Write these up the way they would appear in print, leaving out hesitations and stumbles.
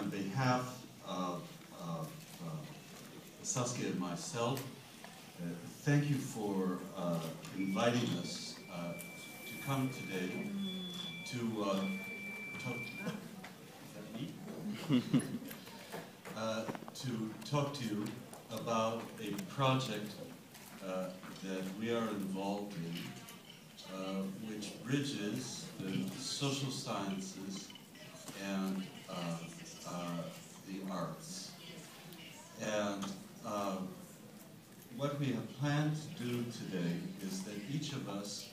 on behalf of Saskia and myself, thank you for inviting us to come today to talk. Is that me? To talk to you about a project that we are involved in, which bridges the social sciences and the arts. And what we have planned to do today is that each of us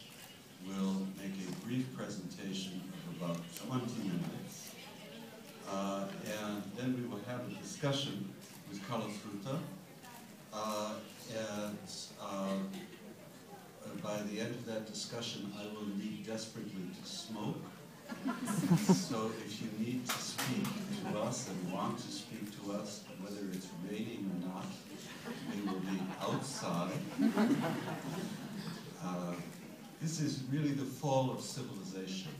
will make a brief presentation of about 20 minutes. And then we will have a discussion with Carlos Fruta. By the end of that discussion, I will need desperately to smoke. So if you need to speak to us and want to speak to us, whether it's raining or not, we will be outside. This is really the fall of civilization.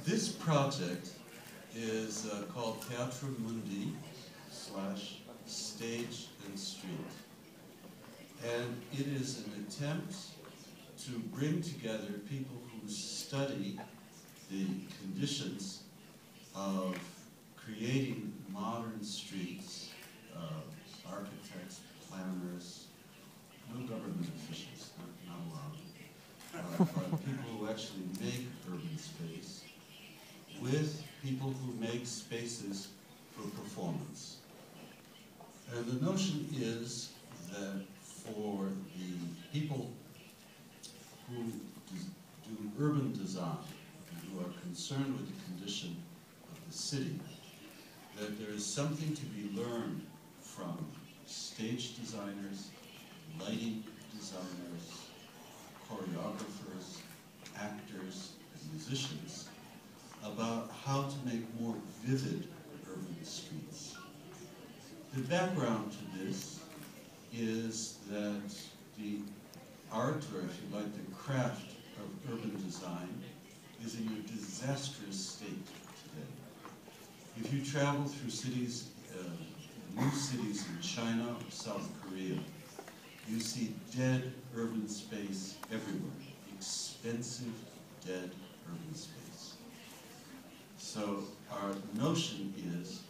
This project is called Teatro Mundi / Stage and Street. And it is an attempt to bring together people who study the conditions of creating modern streets, architects, planners, no government officials, not allowed, but people who actually make urban space, with people who make spaces for performance. And the notion is that for the people who do urban design and who are concerned with the condition of the city, that there is something to be learned from stage designers, lighting designers, choreographers, actors, and musicians about how to make more vivid urban streets. The background to this is that the art, or if you like, the craft of urban design is in a disastrous state today. If you travel through cities, new cities in China or South Korea, you see dead urban space everywhere, expensive dead urban space. So our notion is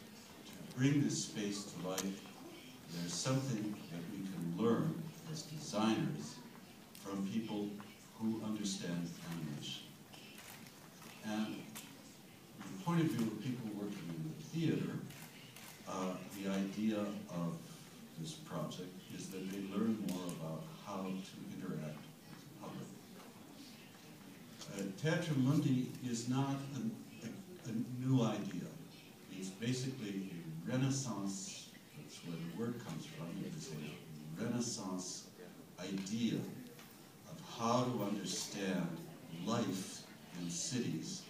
to bring this space to life. There's something that we can learn as designers from people who understand animation. And from the point of view of people working in the theater, the idea of this project is that they learn more about how to interact with the public. Teatro Mundi is not a new idea. It's basically a Renaissance, that's where the word comes from, it is a Renaissance idea of how to understand life in cities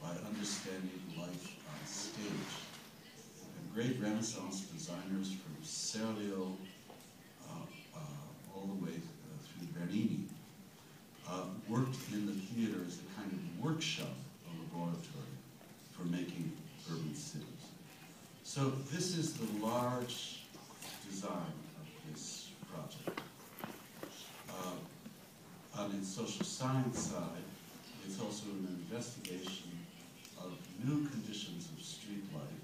by understanding life on stage. And great Renaissance designers from Serlio all the way through Bernini worked in the theater as a kind of workshop, a laboratory for making urban cities. So this is the large design of this project. On its social science side, it's also an investigation of new conditions of street life,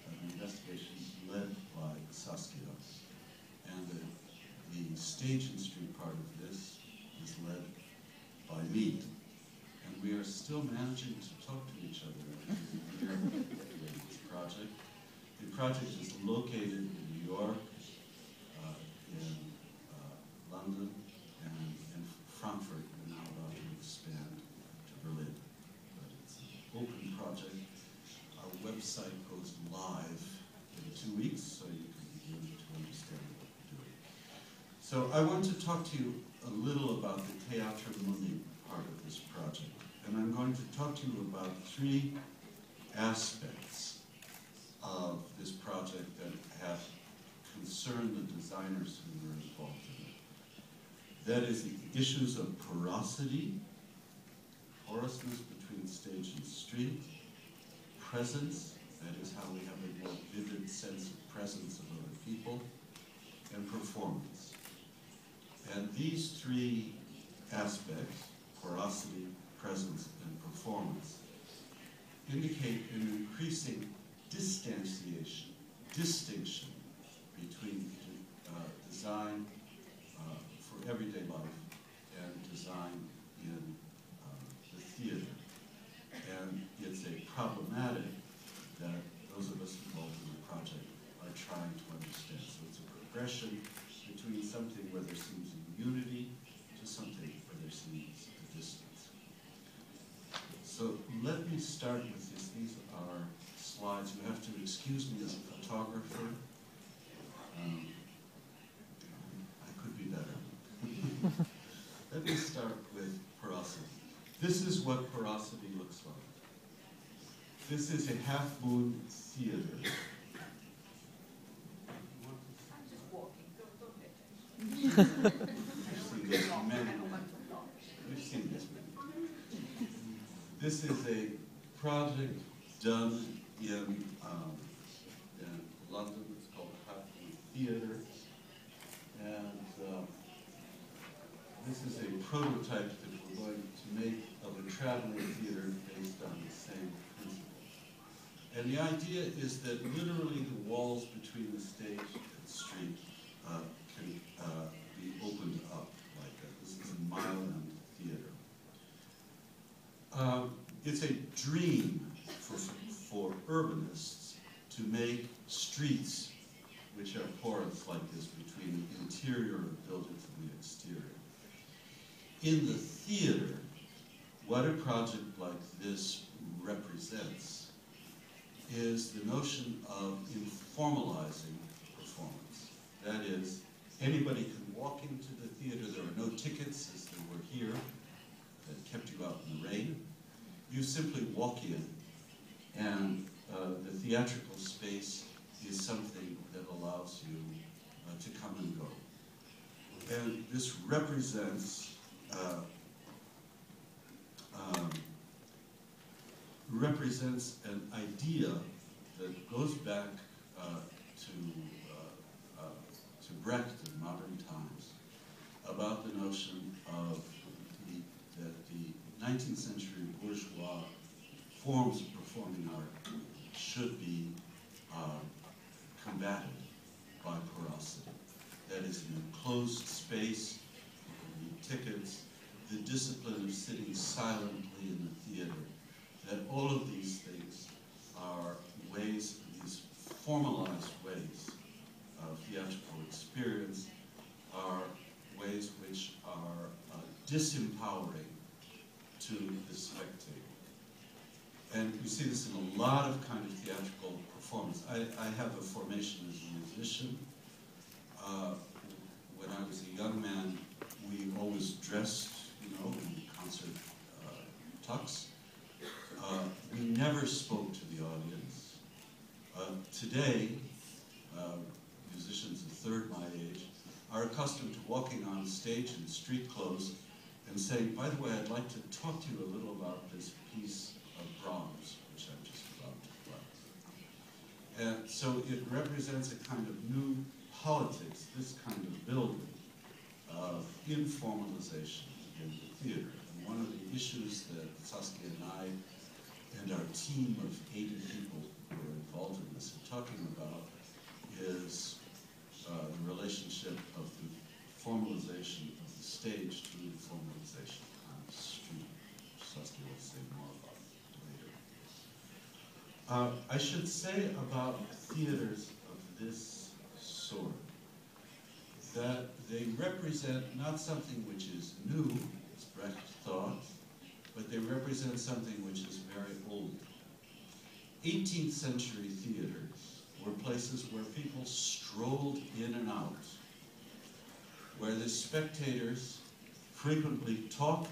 an investigation led by Saskia. And the stage and street part of this is led by me. And we are still managing to talk to each other here in this project. The project is located in New York, in London, and in Frankfurt. We're now about to expand to Berlin. But it's an open project. Our website goes live in 2 weeks, so you can begin to understand what we're doing. So I want to talk to you a little about the Teatro Mundi part of this project. And I'm going to talk to you about 3 aspects of this project that have concerned the designers who were involved in it. That is the issues of porosity, porousness between stage and street, presence, that is how we have a more vivid sense of presence of other people, and performance. And these three aspects, porosity, presence, and performance, indicate an increasing distinction between design for everyday life and design in the theater. And it's a problematic that those of us involved in the project are trying to understand. So it's a progression between something where there seems a unity to something where there seems a distance. So let me start with this. These are slides. You have to excuse me as a photographer. I could be better. Let me start with porosity. This is what porosity looks like. This is a half-moon theater. I'm just walking. Don't pay attention. We've seen this many. This is a project done in London. It's called Half Moon Theater. And this is a prototype that we're going to make of a traveling theater based on the same principle. And the idea is that literally the walls between the stage and street can be opened up like that. This is a mile-end theater. It's a dream for urbanists to make streets which are porous like this between the interior of buildings and the exterior. In the theater, what a project like this represents is the notion of informalizing performance. That is, anybody can walk into the theater. There are no tickets, as there were here, that kept you out in the rain. You simply walk in, and the theatrical space is something that allows you to come and go. And this represents an idea that goes back to Brecht in modern times about the notion of that the 19th century bourgeois forms of performing art should be combated by porosity. That is an enclosed space, people need tickets, the discipline of sitting silently in the theater, that all of these things are ways, these formalized ways of theatrical experience are ways which are disempowering to the spectator. And you see this in a lot of kind of theatrical performance. I have a formation as a musician. When I was a young man, we always dressed, in concert tux. We never spoke to the audience. Today, musicians a third my age are accustomed to walking on stage in street clothes and saying, by the way, I'd like to talk to you a little about this piece of Brahms, which I'm just about to play. And so it represents a kind of new politics, this kind of building of informalization in the theater. And one of the issues that Saskia and I and our team of 80 people who are involved in this are talking about is the relationship of the formalization of the stage to the formalization on the street, which Saskia will say more about later. I should say about theaters of this sort that they represent not something which is new, as Brecht thought, but they represent something which is very old. 18th century theaters were places where people strolled in and out, where the spectators frequently talked,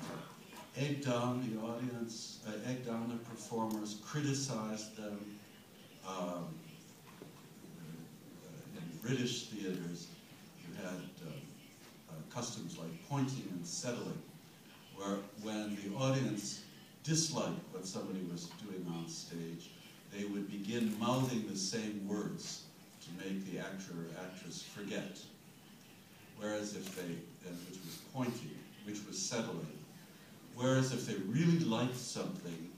egged on the audience, egged on the performers, criticized them. In British theaters, you had customs like pointing and settling, where when the audience disliked what somebody was doing on stage, they would begin mouthing the same words to make the actor or actress forget. Whereas if they, which was pointing, which was settling. Whereas if they really liked something,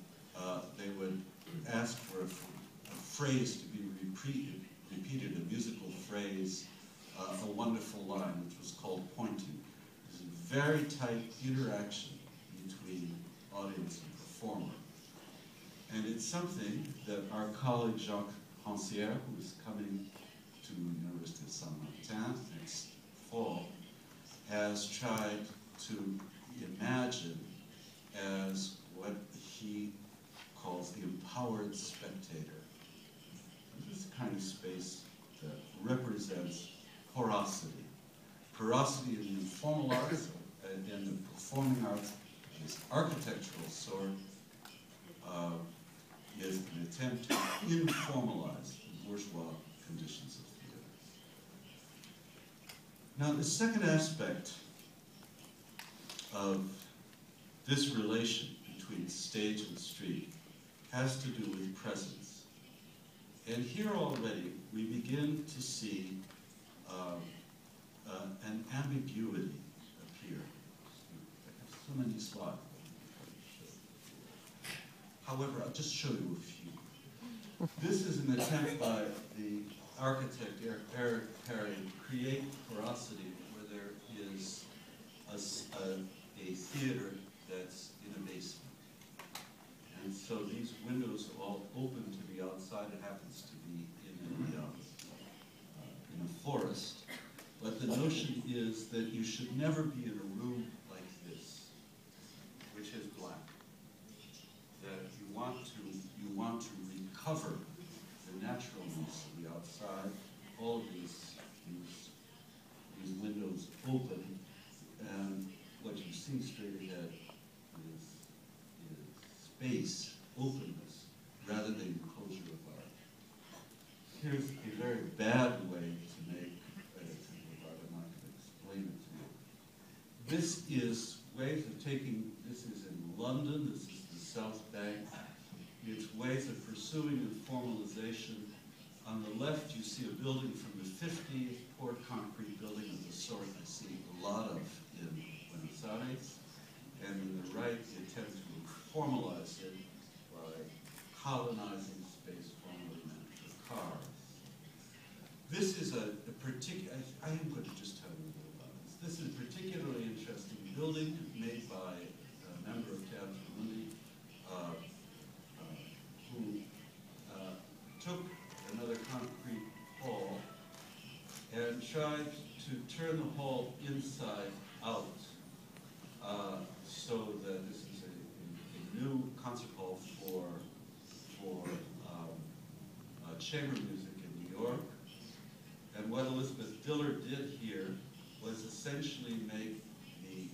they would ask for a phrase to be repeated, a musical phrase, a wonderful line, which was called pointing. There's a very tight interaction between audience and performer. And it's something that our colleague Jacques Rancière, who is coming to the University of San Martin next fall, has tried to imagine as what he calls the empowered spectator. And this is the kind of space that represents porosity. Porosity in the informal arts and in the performing arts, this architectural sort, is an attempt to informalize the bourgeois conditions of theater. Now, the second aspect of this relation between stage and street has to do with presence. And here already we begin to see an ambiguity appear. I have so many slides. However, I'll just show you a few. This is an attempt by the architect Eric Perry to create porosity where there is a theater that's in a basement. And so these windows are all open to the outside. It happens to be in a forest. But the notion is that you should never be in a room like this, which is black. That you want to recover the naturalness of the outside. All of these windows open, and what you see straight ahead is space, openness, rather than enclosure of art. Here's a very bad way to make art. I'm not going to explain it to you. This is ways of taking, this is in London, this is the South Bank. It's ways of pursuing formalization. On the left, you see a building from the 50s, poured concrete building of the sort I see a lot of in Buenos Aires. And on the right, the attempt to formalize it by colonizing space formerly meant for cars. This is a particular, I am going to just tell you a little about this. This is a particularly interesting building made by a member of Teatro Mundi, who took another concrete hall and tried to turn the hall inside out so that this is a new concert hall for chamber music in New York. And what Elizabeth Diller did here was essentially make the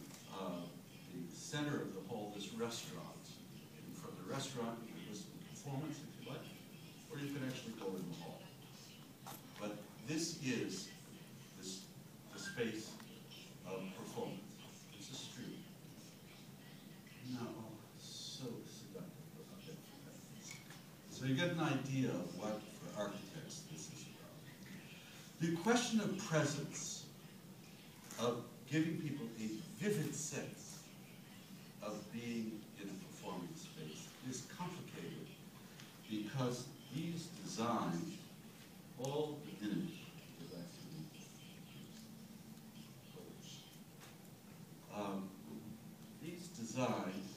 center of the hall this restaurant. And from the restaurant, you can listen to performance if you like, or you can actually go in the hall. But this is the space of performance. It's a street. Now, so seductive. So you get an idea of what, for architects, this is about. The question of presence, of giving people a vivid sense of being in a performing space, is complicated because these designs all diminish. These designs,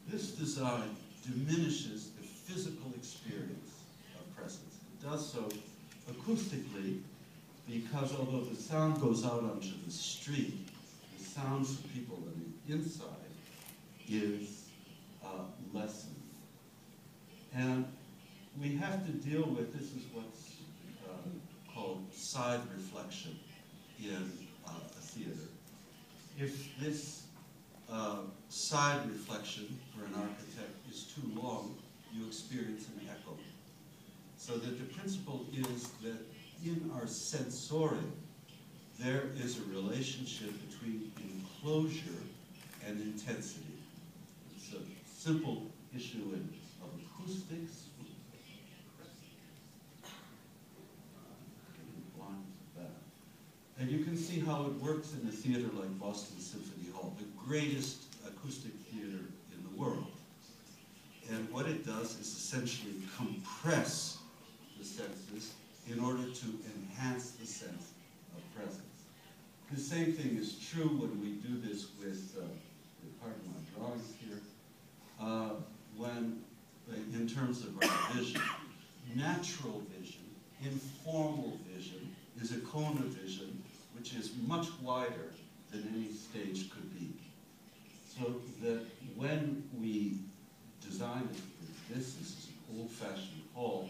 this design diminishes the physical experience of presence. It does so acoustically because although the sound goes out onto the street, the sound for people on the inside is lessened. And we have to deal with, this is what's called side reflection in a theater. If this side reflection for an architect is too long, you experience an echo. So that the principle is that in our sensorium, there is a relationship between enclosure and intensity. It's a simple issue of acoustics. And you can see how it works in a theater like Boston Symphony Hall, the greatest acoustic theater in the world. And what it does is essentially compress the senses in order to enhance the sense of presence. The same thing is true when we do this with, pardon my drawings here, in terms of our vision. Natural vision, informal vision, is a cone of vision which is much wider than any stage could be. So that when we design this is an old-fashioned hall,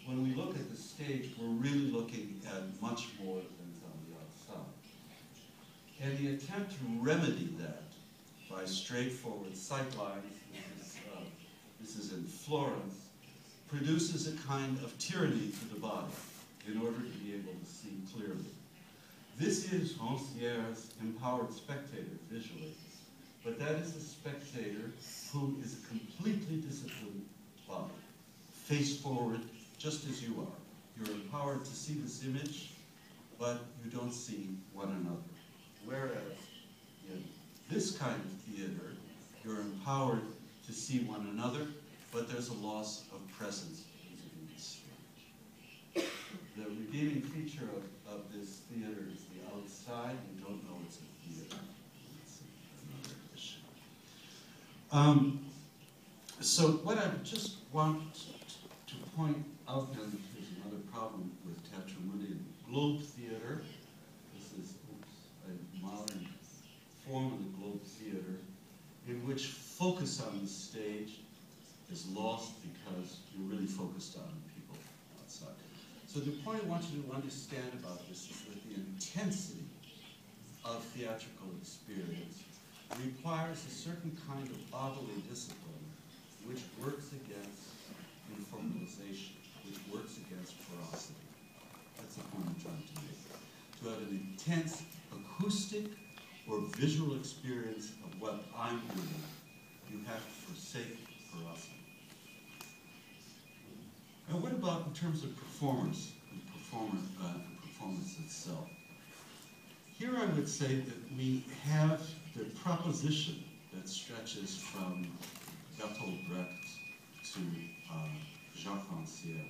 when we look at the stage, we're really looking at much more than is on the outside. And the attempt to remedy that by straightforward sightlines, this is in Florence, produces a kind of tyranny to the body in order to be able to see clearly. This is Rancière's empowered spectator visually, but that is a spectator who is a completely disciplined body, face forward, just as you are. You're empowered to see this image, but you don't see one another. Whereas in this kind of theater, you're empowered to see one another, but there's a loss of presence vis-a-vis the stage. The redeeming feature of this theater is the outside. You don't know it's a theater. It's another issue. So what I just want to point out, and there's another problem with Teatro Mundi and Globe Theater. This is a modern form of the Globe Theater in which focus on the stage is lost because you're really focused on people outside. So the point I want you to understand about this is that the intensity of theatrical experience requires a certain kind of bodily discipline which works against informalization, which works against porosity. That's the point I'm trying to make. To have an intense acoustic or visual experience of what I'm doing, you have to forsake porosity. And what about in terms of performers and performance itself? Here I would say that we have the proposition that stretches from Bertolt Brecht to Jacques Rancière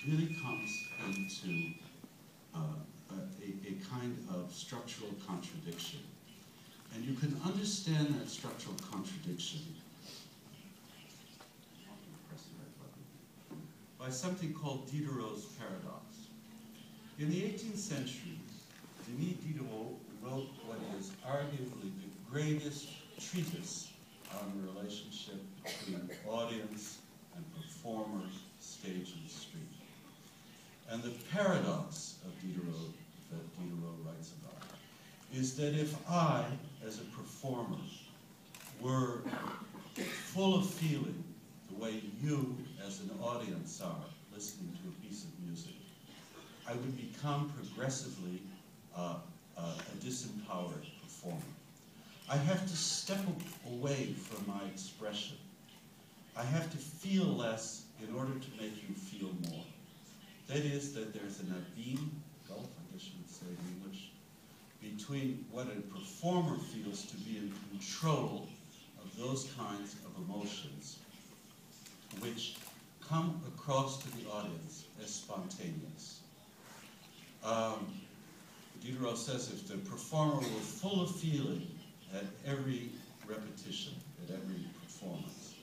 really comes into a kind of structural contradiction. And you can understand that structural contradiction by something called Diderot's paradox. In the 18th century, Denis Diderot wrote what is arguably the greatest treatise on the relationship between audience and performers, stage and street. And the paradox of Diderot that Diderot writes about is that if I, as a performer, were full of feeling the way you, as an audience, are listening to a piece of music, I would become progressively a disempowered performer. I have to step away from my expression. I have to feel less in order to make you feel more. That is, that there's an abîme, gulf, I guess you would say in English, between what a performer feels to be in control of those kinds of emotions which come across to the audience as spontaneous. Diderot says if the performer were full of feeling at every repetition, at every performance,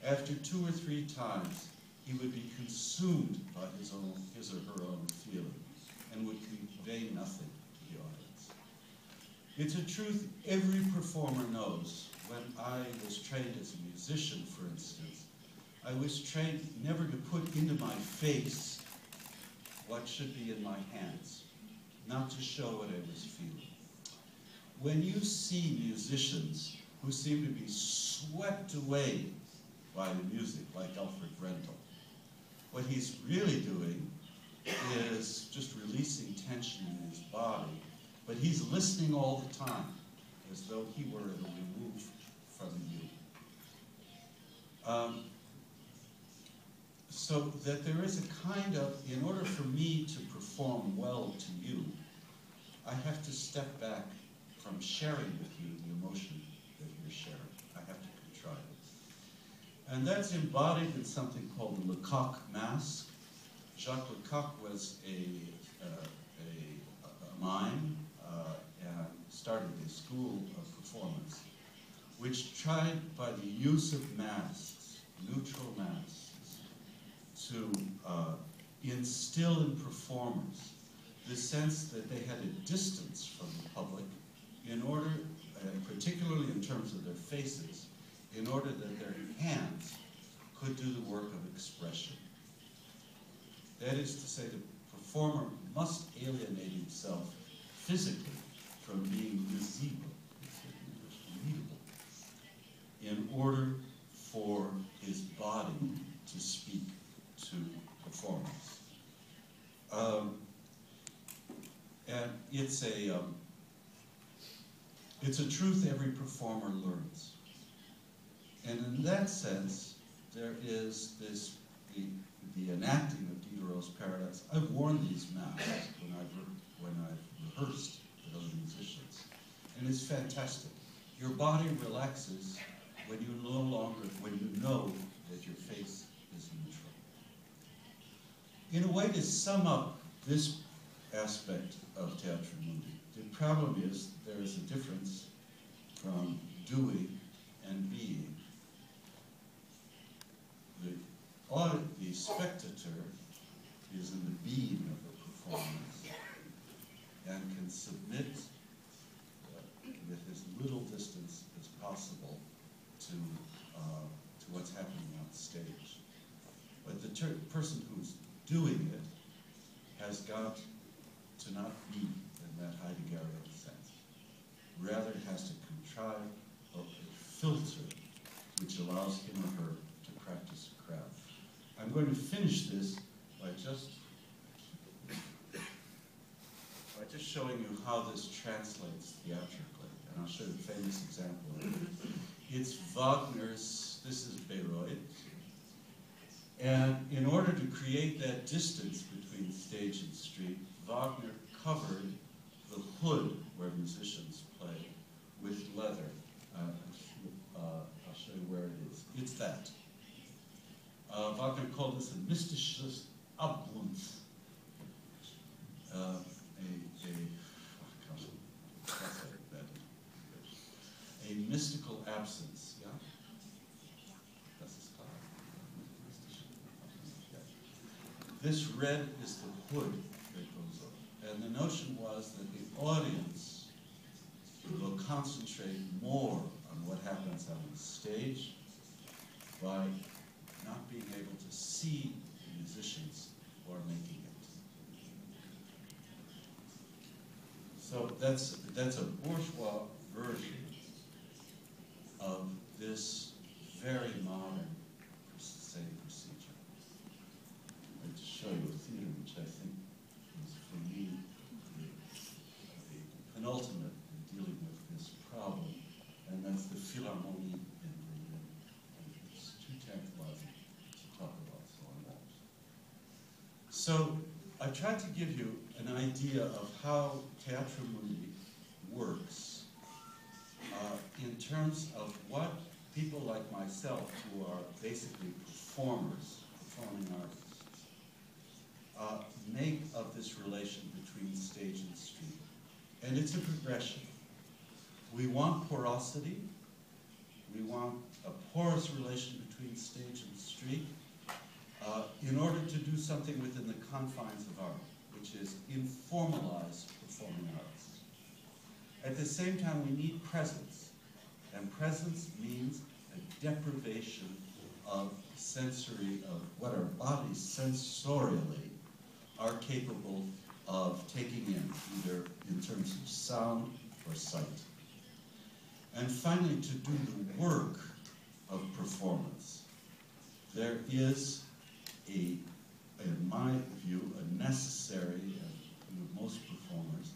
after 2 or 3 times, he would be consumed by his or her own feeling and would convey nothing to the audience. It's a truth every performer knows. When I was trained as a musician, for instance, I was trained never to put into my face what should be in my hands, not to show what I was feeling. When you see musicians who seem to be swept away by the music, like Alfred Brendel, what he's really doing is just releasing tension in his body, but he's listening all the time, as though he were removed from you. So that there is a kind of, in order for me to perform well to you, I have to step back from sharing with you the emotion that you're sharing. I have to contrive it. And that's embodied in something called the Lecoq mask. Jacques Lecoq was a mime and started a school of performance, which tried by the use of masks, neutral masks, to instill in performers the sense that they had a distance from the public in order, particularly in terms of their faces, in order that their hands could do the work of expression. That is to say, the performer must alienate himself physically from being readable in order for his body to speak to performance. And it's a truth every performer learns. And in that sense, there is this, the enacting of Diderot's paradox. I've worn these masks when I've rehearsed with other musicians. And it's fantastic. Your body relaxes when you know that your face is neutral. In a way, to sum up this aspect of Teatrum Mundi, the problem is there is a difference from doing and being. The spectator is in the being of the performance and can submit with as little distance as possible to what's happening on stage. But the person who's doing it has got to not be in that Heideggerian sense. Rather, it has to contrive a filter which allows him or her to practice craft. I'm going to finish this by just showing you how this translates theatrically. And I'll show you a famous example of it. It's Wagner's, this is Bayreuth. And in order to create that distance between stage and street, Wagner covered the hood where musicians play with leather. I'll show you where it is. It's that. Wagner called this a mystisches Abgrund. A mystical absence, yeah? This red is the hood that goes up. And the notion was that the audience will concentrate more on what happens on the stage by not being able to see the musicians who are making it. So that's a bourgeois version of this very modern same procedure. I'd like to show you a theater which I think is, for me, the penultimate in dealing with this problem, and that's the Philharmonie in Berlin. And it's too tantalizing to talk about, so I won't. So I tried to give you an idea of how Teatrum Mundi works in terms of what people like myself, who are basically performers, performing artists, make of this relation between stage and street. And it's a progression. We want porosity. We want a porous relation between stage and street in order to do something within the confines of art, which is informalize performing arts. At the same time, we need presence. And presence means a deprivation of sensory, of what our bodies sensorially are capable of taking in, either in terms of sound or sight. And finally, to do the work of performance, there is a in my view, a necessary, with most performers,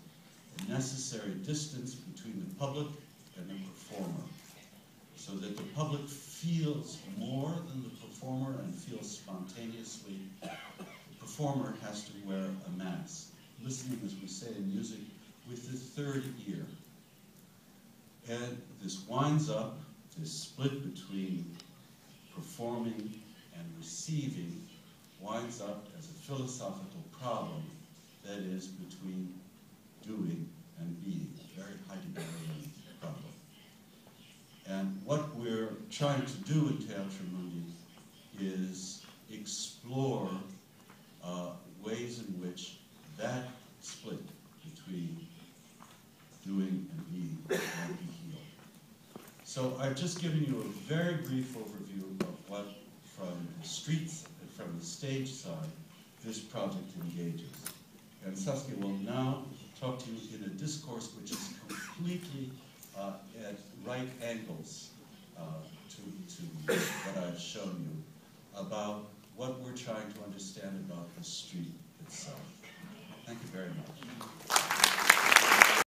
a necessary distance between the public and the performer, so that the public feels more than the performer and feels spontaneously. The performer has to wear a mask, listening, as we say in music, with the third ear. And this winds up, this split between performing and receiving, winds up as a philosophical problem that is between doing and being, a very Heideggerian problem. And what we're trying to do in Teatro Mundi is explore ways in which that split between doing and being can be healed. So I've just given you a very brief overview of what, from the streets and from the stage side, this project engages. And Saskia will now talk to you in a discourse which is completely at right angles to what I've shown you about what we're trying to understand about the street itself. Thank you very much.